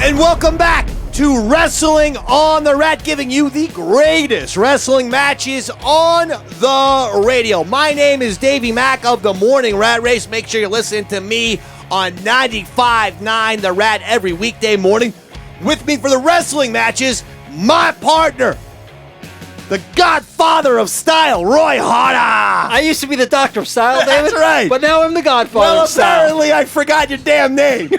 And welcome back to Wrestling on the Rat, giving you the greatest wrestling matches on the radio. My name is Davey Mack of the Morning Rat Race. Make sure you listen to me on 95.9 The Rat every weekday morning. With me for the wrestling matches, my partner, the godfather of style, Roy Harder. I used to be the doctor of style, David. That's right. But now I'm the godfather of style. Well, apparently I forgot your damn name.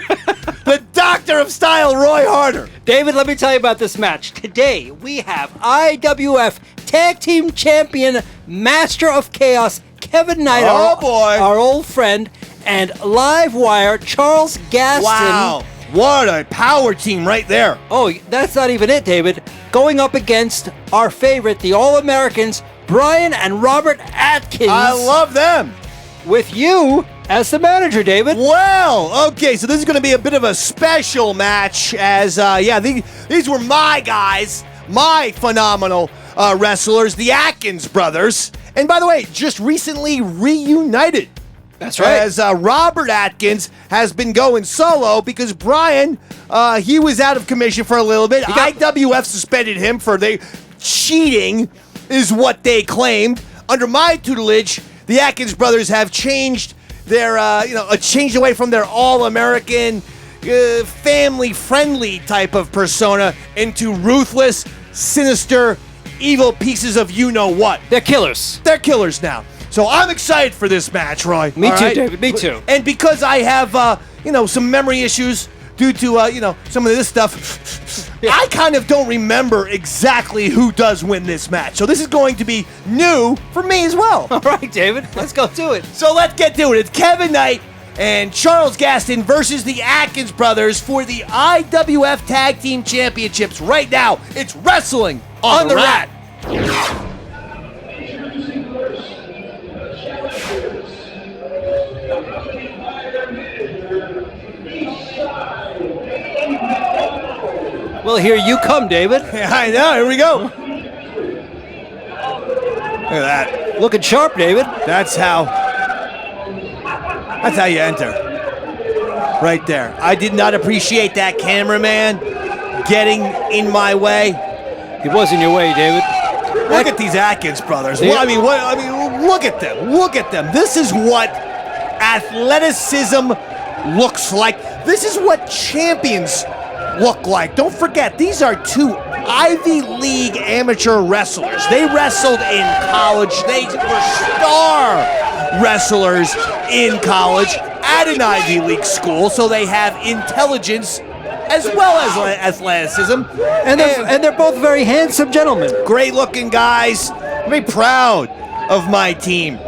The doctor of style, Roy Harder. David, let me tell you about this match. Today, we have IWF Tag Team Champion, Master of Chaos, Kevin Knight, our old friend, and Live Wire, Charles Gaston. Wow. What a power team right there. Oh, that's not even it, David. Going up against our favorite, the All-Americans, Brian and Robert Atkins. I love them. With you as the manager, David. Well, okay, so this is going to be a bit of a special match as, these were my guys, my phenomenal wrestlers, the Atkins brothers. And by the way, just recently reunited. That's right. As Robert Atkins has been going solo because Brian, he was out of commission for a little bit. IWF suspended him for cheating, is what they claimed. Under my tutelage, the Atkins brothers have changed their, changed away from their all-American, family-friendly type of persona into ruthless, sinister, evil pieces of you-know-what. They're killers. They're killers now. So I'm excited for this match, Roy. Me too, David. Me too. And because I have, some memory issues due to, some of this stuff, I kind of don't remember exactly who does win this match. So this is going to be new for me as well. All right, David. Let's go to it. So let's get to it. It's Kevin Knight and Charles Gaston versus the Atkins brothers for the IWF Tag Team Championships. Right now, it's Wrestling on the Rat. Well, here you come, David. Yeah, I know. Here we go. Look at that. Looking sharp, David. That's how you enter. Right there. I did not appreciate that cameraman getting in my way. He was in your way, David. Look at these Atkins brothers. Look at them. Look at them. This is what athleticism looks like. This is what champions look like. Don't forget, these are two Ivy League amateur wrestlers. They wrestled in college. They were star wrestlers in college at an Ivy League school, so they have intelligence as well as athleticism. And they're both very handsome gentlemen. Great-looking guys. I'm very proud of my team.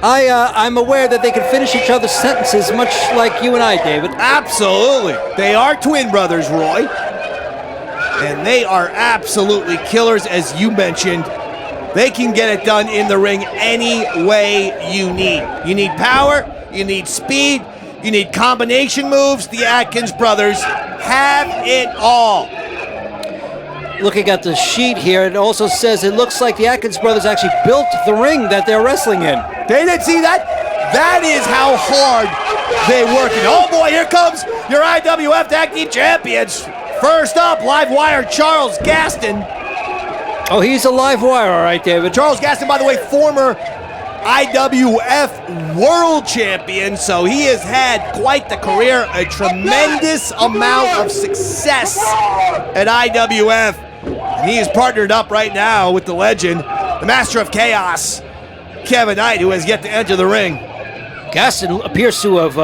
I'm aware that they can finish each other's sentences much like you and I, David. Absolutely. They are twin brothers, Roy. And they are absolutely killers, as you mentioned. They can get it done in the ring any way you need. You need power, you need speed, you need combination moves. The Atkins brothers have it all. Looking at the sheet here, it also says it looks like the Atkins brothers actually built the ring that they're wrestling in. They didn't see that? That is how hard they work it. Oh boy, here comes your IWF Tag Team Champions. First up, Live Wire, Charles Gaston. Oh, he's a Live Wire, all right, David. Charles Gaston, by the way, former IWF World Champion, so he has had quite the career, a tremendous amount of success at IWF. And he is partnered up right now with the legend, the Master of Chaos, Kevin Knight, who has yet to enter the ring. Gaston appears to have,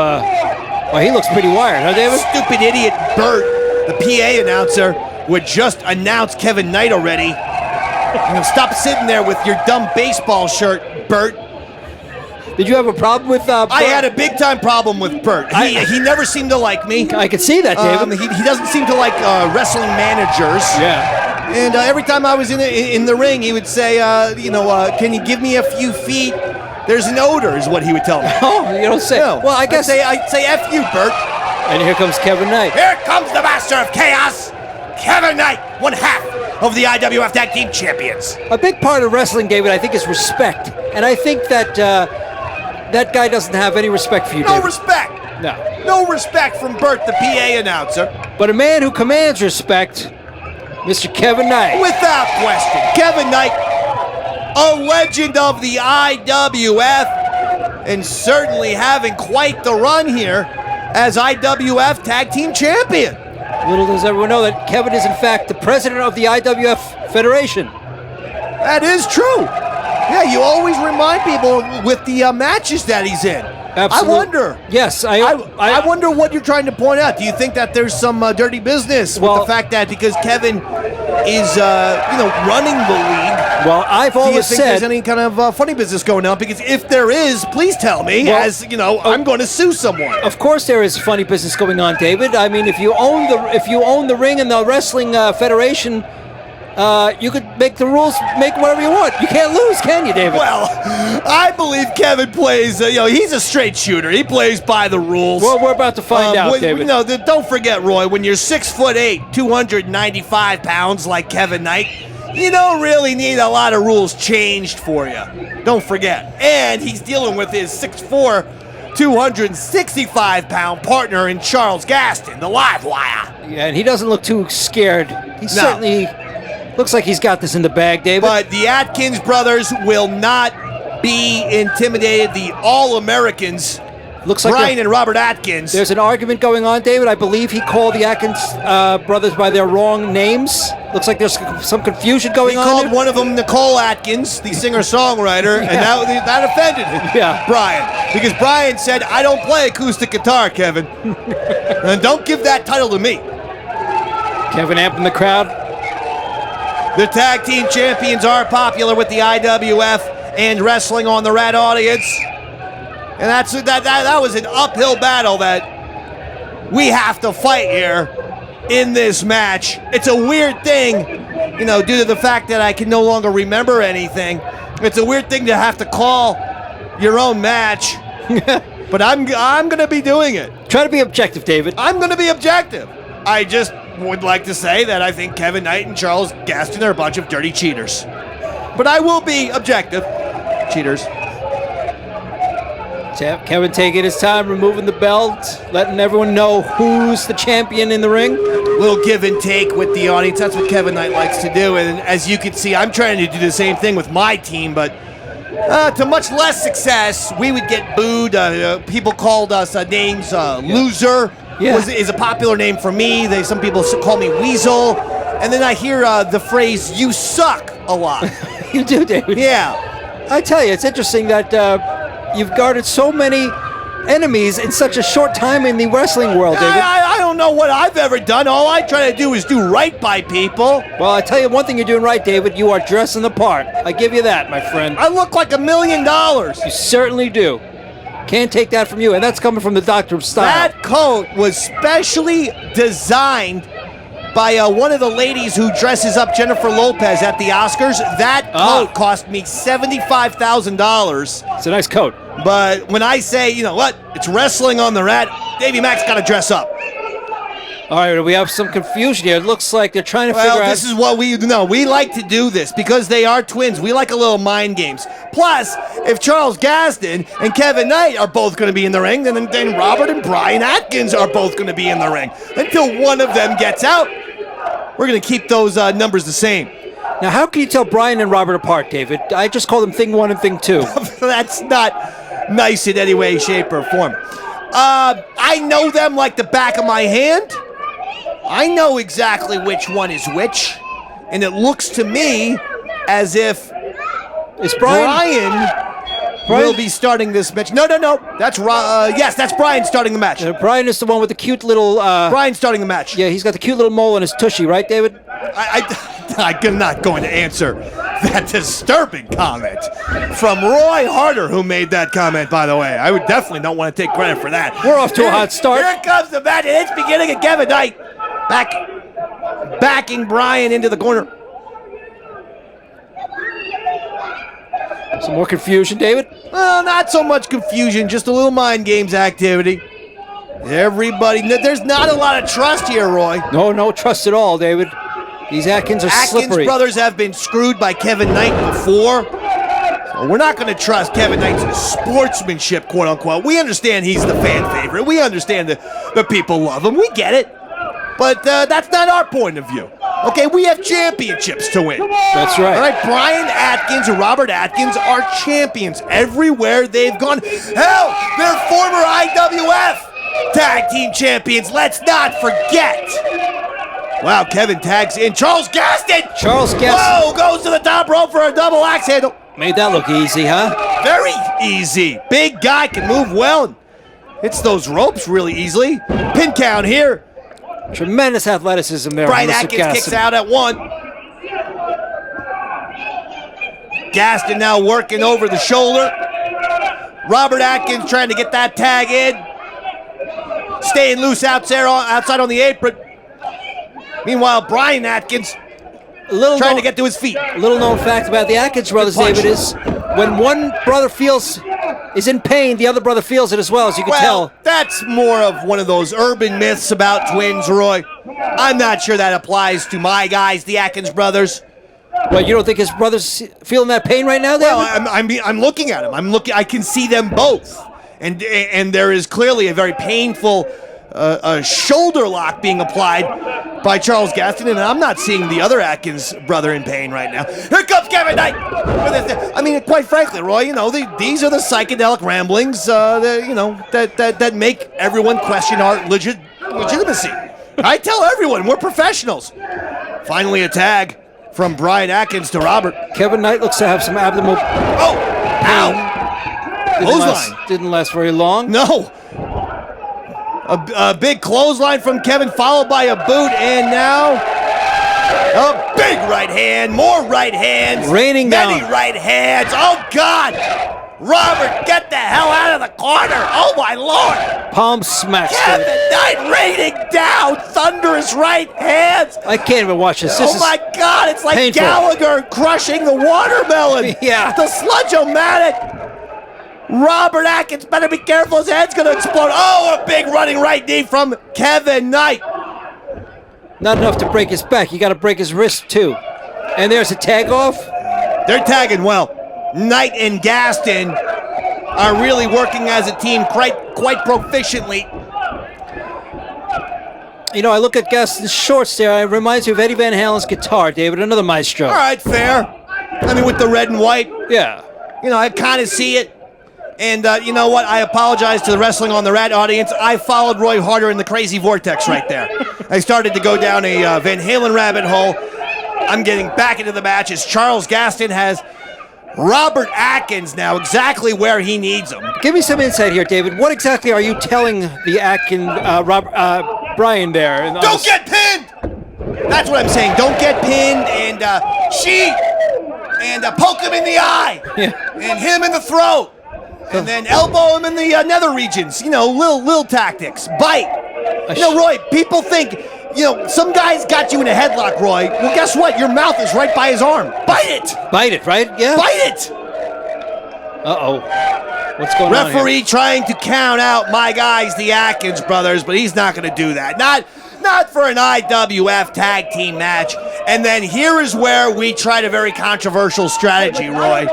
he looks pretty wired, huh, David? Stupid idiot Bert, the PA announcer, would just announce Kevin Knight already. Stop sitting there with your dumb baseball shirt, Bert. Did you have a problem with Bert? I had a big-time problem with Bert. He never seemed to like me. I could see that, David. He doesn't seem to like wrestling managers. Yeah. And every time I was in the ring, he would say, can you give me a few feet? There's an odor, is what he would tell me. Oh, you don't say. No. Well, I guess I'd say F you, Bert. And here comes Kevin Knight. Here comes the Master of Chaos, Kevin Knight, one half of the IWF Tag Team Champions. A big part of wrestling, David, I think, is respect. And I think that that guy doesn't have any respect for you, No David. respect. No respect from Bert, the PA announcer. But a man who commands respect, Mr. Kevin Knight. Without question. Kevin Knight, a legend of the IWF, and certainly having quite the run here as IWF Tag Team Champion. Little does everyone know that Kevin is, in fact, the president of the IWF Federation. That is true. Yeah, you always remind people with the matches that he's in. Absolutely. I wonder. Yes, I wonder what you're trying to point out. Do you think that there's some dirty business with the fact that because Kevin is, running the league? Well, I've always do you think said there's any kind of funny business going on? Because if there is, please tell me. Well, I'm going to sue someone. Of course, there is funny business going on, David. I mean, if you own the ring and the wrestling federation. You could make the rules, make whatever you want. You can't lose, can you, David? Well, I believe Kevin plays, he's a straight shooter. He plays by the rules. Well, we're about to find out, David. No, don't forget, Roy, when you're 6'8", 295 pounds like Kevin Knight, you don't really need a lot of rules changed for you. Don't forget. And he's dealing with his 6'4", 265-pound partner in Charles Gaston, the live wire. Yeah, and he doesn't look too scared. He certainly looks like he's got this in the bag, David. But the Atkins brothers will not be intimidated. The All-Americans, looks like Brian and Robert Atkins. There's an argument going on, David. I believe he called the Atkins brothers by their wrong names. Looks like there's some confusion going on. He called one of them Nicole Atkins, the singer-songwriter, and that offended him, Brian. Because Brian said, I don't play acoustic guitar, Kevin. And don't give that title to me. Kevin amping the crowd. The tag team champions are popular with the IWF and wrestling on the WRAT audience. And that was an uphill battle that we have to fight here in this match. It's a weird thing, due to the fact that I can no longer remember anything. It's a weird thing to have to call your own match. But I'm going to be doing it. Try to be objective, David. I'm going to be objective. I just would like to say that I think Kevin Knight and Charles Gaston are a bunch of dirty cheaters. But I will be objective. Cheaters. Kevin taking his time, removing the belt, letting everyone know who's the champion in the ring. Little give and take with the audience. That's what Kevin Knight likes to do. And as you can see, I'm trying to do the same thing with my team, but to much less success. We would get booed. People called us names. Loser is a popular name for me. Some people call me Weasel. And then I hear the phrase, you suck, a lot. You do, David. Yeah. I tell you, it's interesting that you've guarded so many enemies in such a short time in the wrestling world, David. I don't know what I've ever done. All I try to do is do right by people. Well, I tell you one thing you're doing right, David. You are dressing the part. I give you that, my friend. I look like $1 million. You certainly do. Can't take that from you, and that's coming from the Doctor of Style. That coat was specially designed by one of the ladies who dresses up Jennifer Lopez at the Oscars. That coat cost me $75,000. It's a nice coat. But when I say, it's wrestling on the WRAT, Davey Mack's got to dress up. All right, we have some confusion here. It looks like they're trying to figure out... Well, this is what we like to do this because they are twins. We like a little mind games. Plus, if Charles Gaston and Kevin Knight are both going to be in the ring, then Robert and Brian Atkins are both going to be in the ring. Until one of them gets out, we're going to keep those numbers the same. Now, how can you tell Brian and Robert apart, David? I just call them Thing 1 and Thing 2. That's not nice in any way, shape, or form. I know them like the back of my hand. I know exactly which one is which. And it looks to me as if Brian will be starting this match. No. That's that's Brian starting the match. Brian is the one with the cute little... Brian starting the match. Yeah, he's got the cute little mole on his tushy, right, David? I'm not going to answer that disturbing comment from Roy Harder, who made that comment, by the way. I would definitely don't want to take credit for that. We're off to a hot start. Here comes the match, and it's beginning at Kevin Knight. Backing Brian into the corner. Some more confusion, David? Well, not so much confusion, just a little mind games activity. Everybody, there's not a lot of trust here, Roy. No trust at all, David. These Atkins are slippery. Atkins brothers have been screwed by Kevin Knight before. We're not going to trust Kevin Knight's sportsmanship, quote unquote. We understand he's the fan favorite. We understand the people love him. We get it. But that's not our point of view. Okay, we have championships to win. That's right. All right, Brian Atkins and Robert Atkins are champions everywhere they've gone. Hell, they're former IWF Tag Team Champions. Let's not forget. Wow, Kevin tags in. Charles Gaston. Whoa, goes to the top rope for a double axe handle. Made that look easy, huh? Very easy. Big guy, can move well. Hits those ropes really easily. Pin count here. Tremendous athleticism there. Brian Atkins kicks out at 1. Gaston now working over the shoulder. Robert Atkins trying to get that tag in. Staying loose outside on the apron. Meanwhile, Brian Atkins trying to get to his feet. A little known fact about the Atkins brothers, David, is when one brother is in pain, the other brother feels it as well, as you can tell. That's more of one of those urban myths about twins, Roy. I'm not sure that applies to my guys, the Atkins brothers. Well, you don't think his brother's feeling that pain right now, David? Well, I'm looking at him. I can see them both, and there is clearly a very painful shoulder lock being applied by Charles Gaston, and I'm not seeing the other Atkins brother in pain right now. Here comes Kevin Knight. I mean, quite frankly, Roy, these are the psychedelic ramblings, that make everyone question our legitimacy. I tell everyone we're professionals. Finally, a tag from Brian Atkins to Robert. Kevin Knight looks to have some abdominal. Oh, ow! Clothesline Didn't last very long. No. A big clothesline from Kevin, followed by a boot, and now a big right hand, more right hands, raining down. Many right hands. Oh, God! Robert, get the hell out of the corner! Oh, my Lord! Palm smacks. Kevin Knight raining down, thunderous right hands. I can't even watch this. Oh, my God! It's like painful. Gallagher crushing the watermelon. Yeah. The sludge-o-matic. Robert Atkins better be careful, his head's gonna explode. Oh, a big running right knee from Kevin Knight. Not enough to break his back, you gotta break his wrist too. And there's a tag off. They're tagging well. Knight and Gaston are really working as a team quite proficiently. I look at Gaston's shorts there, it reminds me of Eddie Van Halen's guitar, David, another maestro. All right, fair. I mean, with the red and white. Yeah. I kind of see it. And you know what? I apologize to the Wrestling on the WRAT audience. I followed Roy harder in the crazy vortex right there. I started to go down a Van Halen rabbit hole. I'm getting back into the match as Charles Gaston has Robert Atkins now exactly where he needs him. Give me some insight here, David. What exactly are you telling the Brian there? Don't get pinned! That's what I'm saying. Don't get pinned and cheat and poke him in the eye and him in the throat. And then elbow him in the nether regions. Little tactics. Bite. Roy, people think, some guy's got you in a headlock, Roy. Well, guess what? Your mouth is right by his arm. Bite it. Bite it, right? Yeah. Bite it. Uh-oh. What's going on here? Referee trying to count out my guys, the Atkins brothers, but he's not going to do that. Not for an IWF tag team match. And then here is where we tried a very controversial strategy, Roy.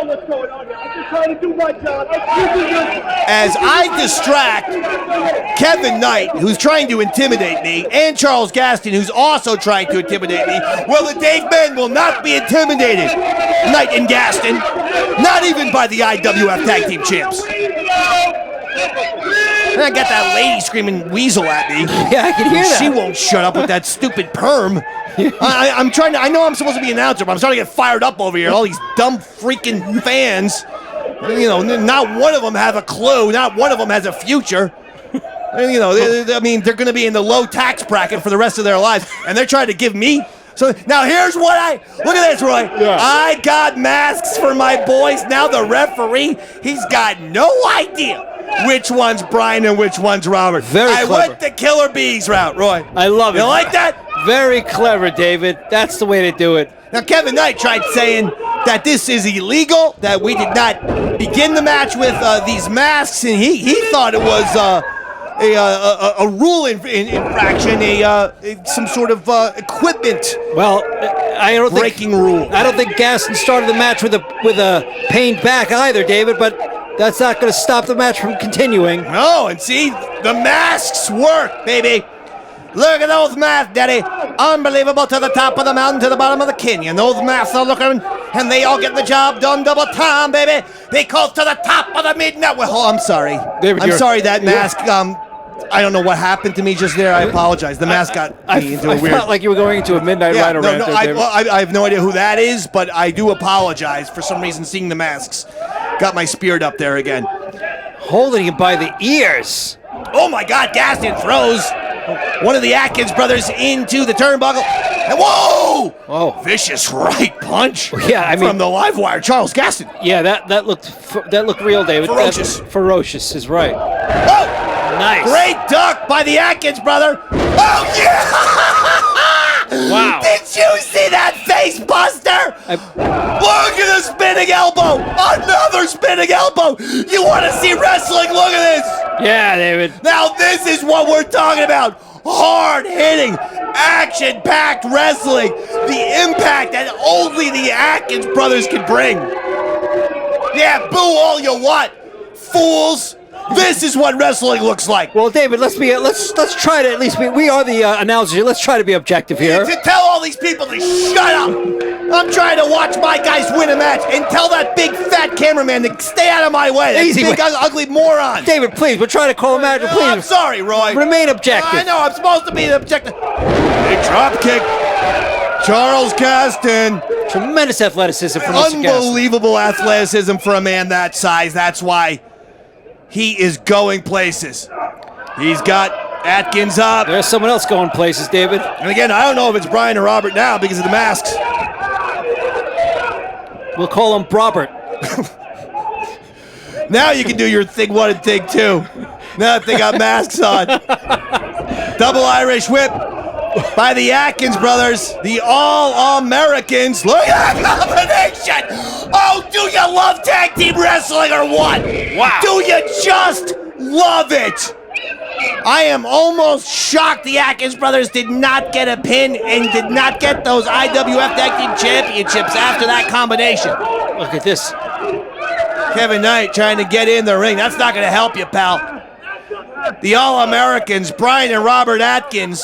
As I distract Kevin Knight, who's trying to intimidate me, and Charles Gaston, who's also trying to intimidate me, well, the Dave men will not be intimidated. Knight and Gaston, not even by the IWF Tag Team Champs. And I got that lady screaming weasel at me. Yeah, I can hear that. She won't shut up with that stupid perm. I know I'm supposed to be an announcer, but I'm starting to get fired up over here. All these dumb freaking fans. Not one of them have a clue. Not one of them has a future. They're going to be in the low tax bracket for the rest of their lives, and they're trying to give me. So now here's what look at this, Roy. Yeah. I got masks for my boys. Now the referee, he's got no idea which one's Brian and which one's Robert. Very clever. I went the Killer Bees route, Roy. I love it. You like that? Very clever, David. That's the way to do it. Now, Kevin Knight tried saying that this is illegal, that we did not begin the match with these masks, and he thought it was a rule infraction, some sort of equipment. Well, I don't breaking rule. I don't think Gaston started the match with a pained back either, David. But that's not going to stop the match from continuing. No, and see, the masks work, baby. Look at those masks, Daddy. Unbelievable, to the top of the mountain, to the bottom of the canyon. Those masks are looking, and they all get the job done double time, baby. Because to the top of the midnight. Well, I'm sorry. David, I'm sorry, that mask. I don't know what happened to me just there. I apologize. The mask got me into a weird. I felt like you were going into a Midnight Rider rant. I have no idea who that is, but I do apologize. For some reason, seeing the masks got my spirit up there again. Holding him by the ears. Oh my God! Gaston throws one of the Atkins brothers into the turnbuckle. And whoa! Oh, vicious right punch. Yeah, I mean, from the live wire, Charles Gaston. Yeah, that looked real, David. Ferocious. Ferocious is right. Oh! Nice. Great duck by the Atkins brother. Oh, yeah! Wow. Did you see that face buster? Look at the spinning elbow. Another spinning elbow. You want to see wrestling? Look at this. Yeah, David. Now this is what we're talking about. Hard-hitting, action-packed wrestling. The impact that only the Atkins brothers can bring. Yeah, boo all you want, fools. This is what wrestling looks like. Well, David, let's try to at least we are the announcers here. Let's try to be objective here. To tell all these people to shut up. I'm trying to watch my guys win a match, and tell that big fat cameraman to stay out of my way. That big ugly moron. David, please, we're trying to call a match. Please. I'm sorry, Roy. Remain objective. I know, I'm supposed to be the objective. Big drop kick. Charles Gaston. Tremendous athleticism from Mr. Gaston. Unbelievable athleticism for a man that size. That's why he is going places. He's got Atkins up. There's someone else going places, David. And again, I don't know if it's Brian or Robert now because of the masks. We'll call him Robert. Now you can do your thing one and thing two. Now that they got masks on. Double Irish whip by the Atkins brothers, the All-Americans. Look at that combination! Oh, do you love tag team wrestling or what? Wow. Do you just love it? I am almost shocked the Atkins brothers did not get a pin and did not get those IWF Tag Team Championships after that combination. Look at this. Kevin Knight trying to get in the ring. That's not going to help you, pal. The All-Americans, Brian and Robert Atkins,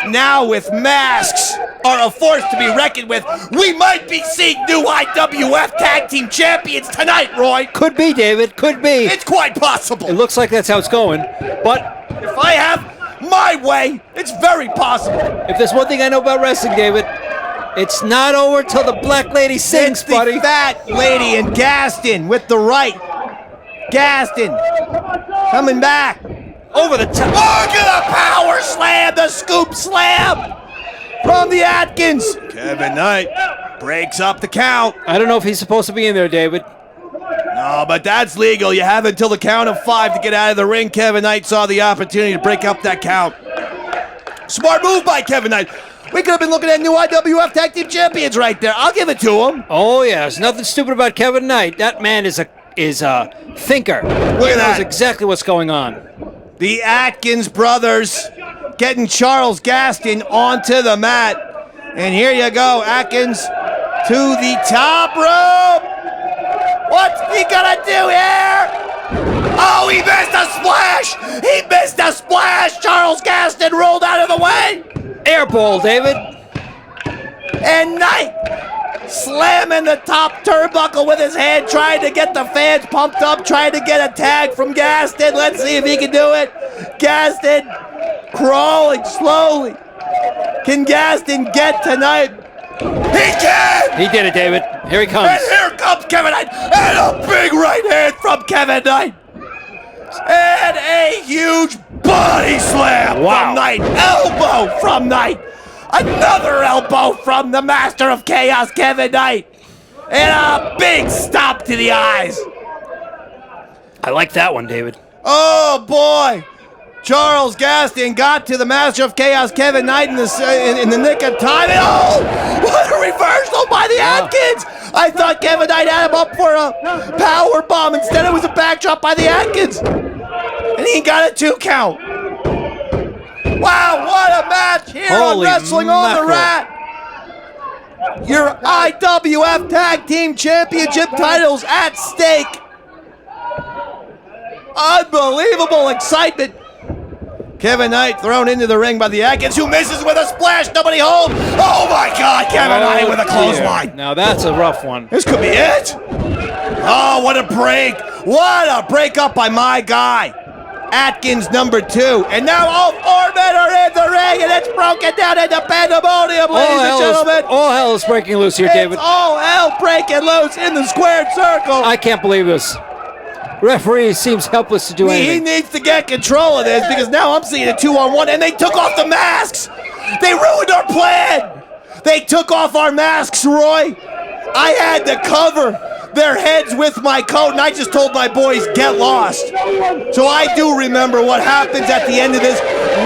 now with masks, are a force to be reckoned with. We might be seeing new IWF Tag Team Champions tonight, Roy. Could be, David. Could be. It's quite possible. It looks like that's how it's going. But if I have my way, it's very possible. If there's one thing I know about wrestling, David, it's not over till the black lady sings, buddy. The fat lady in Gaston with the right. Gaston coming back. Over the top. Look at the power slam, the scoop slam from the Atkins. Kevin Knight breaks up the count. I don't know if he's supposed to be in there, David. No, but that's legal. You have until the count of 5 to get out of the ring. Kevin Knight saw the opportunity to break up that count. Smart move by Kevin Knight. We could have been looking at new IWF Tag Team Champions right there. I'll give it to him. Oh, yeah. There's nothing stupid about Kevin Knight. That man is a thinker. Look at that. He knows exactly what's going on. The Atkins brothers getting Charles Gaston onto the mat. And here you go, Atkins to the top rope. What's he gonna do here? Oh, he missed a splash! He missed a splash! Charles Gaston rolled out of the way! Air ball, David. And Knight slamming the top turnbuckle with his hand, trying to get the fans pumped up, trying to get a tag from Gaston. Let's see if he can do it. Gaston crawling slowly. Can Gaston get tonight? He can! He did it, David. Here he comes. And here comes Kevin Knight. And a big right hand from Kevin Knight. And a huge body slam from Knight. Elbow from Knight. Another elbow from the Master of Chaos, Kevin Knight. And a big stomp to the eyes. I like that one, David. Oh, boy. Charles Gaston got to the Master of Chaos, Kevin Knight, in the nick of time. And oh, what a reversal by the Atkins. I thought Kevin Knight had him up for a power bomb. Instead, it was a backdrop by the Atkins. And he got a 2 count. Wow, what a match here on Wrestling on the Rat. Your IWF Tag Team Championship titles at stake. Unbelievable excitement. Kevin Knight thrown into the ring by the Atkins, who misses with a splash. Nobody home. Oh my God, Kevin Knight with a clothesline. Now that's a rough one. This could be it. Oh, what a break. What a break up by my guy. Atkins #2. And now all 4 men are in the ring, and it's broken down into pandemonium, ladies and gentlemen. All hell is breaking loose here, David. It's all hell breaking loose in the squared circle. I can't believe this. Referee seems helpless to do anything. He needs to get control of this, because now I'm seeing a 2-on-1, and they took off the masks. They ruined our plan. They took off our masks, Roy. I had to cover their heads with my coat, and I just told my boys, get lost. So I do remember what happens at the end of this.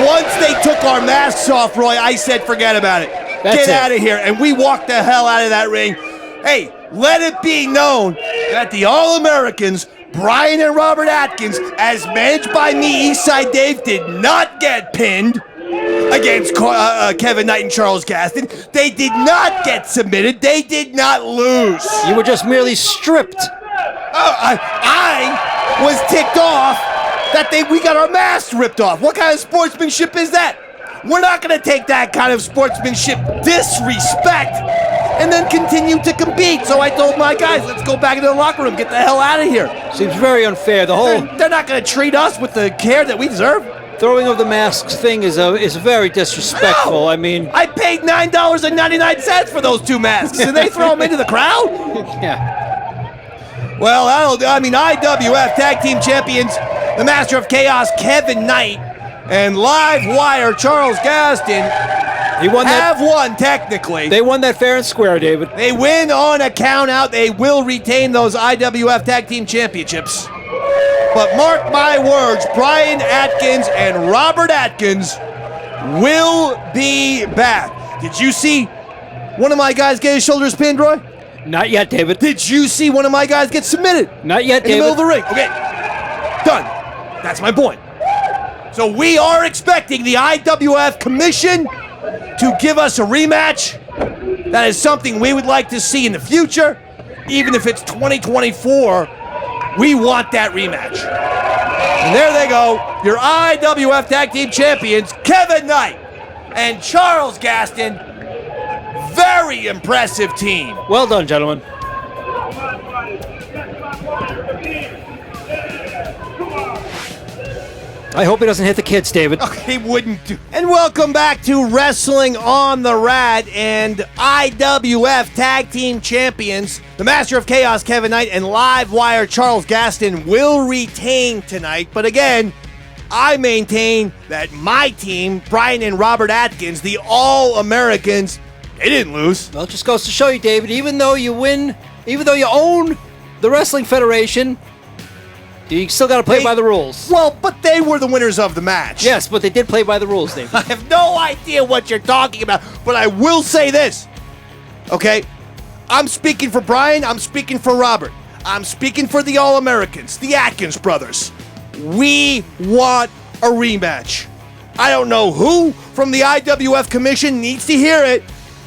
Once they took our masks off, Roy, I said, forget about it. Get out of here. And we walked the hell out of that ring. Hey, let it be known that the All-Americans, Brian and Robert Atkins, as managed by me, Side Dave, did not get pinned against Kevin Knight and Charles Gaston. They did not get submitted. They did not lose. You were just merely stripped. I was ticked off that we got our masks ripped off. What kind of sportsmanship is that? We're not going to take that kind of sportsmanship disrespect and then continue to compete. So I told my guys, let's go back into the locker room, get the hell out of here. Seems very unfair. They're not going to treat us with the care that we deserve. Throwing of the masks thing is very disrespectful. I mean, I paid $9.99 for those 2 masks, and they throw them into the crowd? Yeah. Well, IWF Tag Team Champions, the Master of Chaos, Kevin Knight, and Live Wire, Charles Gaston, won technically. They won that fair and square, David. They win on a count out. They will retain those IWF Tag Team Championships. But mark my words, Brian Atkins and Robert Atkins will be back. Did you see one of my guys get his shoulders pinned, Roy? Not yet, David. Did you see one of my guys get submitted? Not yet, David. In the middle of the ring. Okay, done. That's my point. So we are expecting the IWF Commission to give us a rematch. That is something we would like to see in the future. Even if it's 2024, we want that rematch. And there they go, your IWF Tag Team Champions, Kevin Knight and Charles Gaston. Very impressive team. Well done, gentlemen. I hope he doesn't hit the kids, David. He wouldn't do. And welcome back to Wrestling on the Rat, and IWF Tag Team Champions, the Master of Chaos, Kevin Knight, and Live Wire, Charles Gaston, will retain tonight. But again, I maintain that my team, Brian and Robert Atkins, the All-Americans, they didn't lose. Well, it just goes to show you, David, even though you win, even though you own the Wrestling Federation, you still got to play by the rules. Well, but they were the winners of the match. Yes, but they did play by the rules, David. I have no idea what you're talking about, but I will say this. Okay? I'm speaking for Brian. I'm speaking for Robert. I'm speaking for the All-Americans, the Atkins brothers. We want a rematch. I don't know who from the IWF Commission needs to hear it,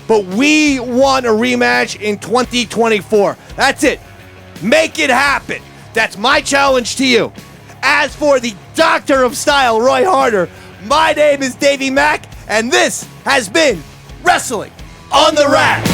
but we want a rematch in 2024. That's it. Make it happen. That's my challenge to you. As for the Doctor of Style, Roy Harder, my name is Davey Mack, and this has been Wrestling on the Rat.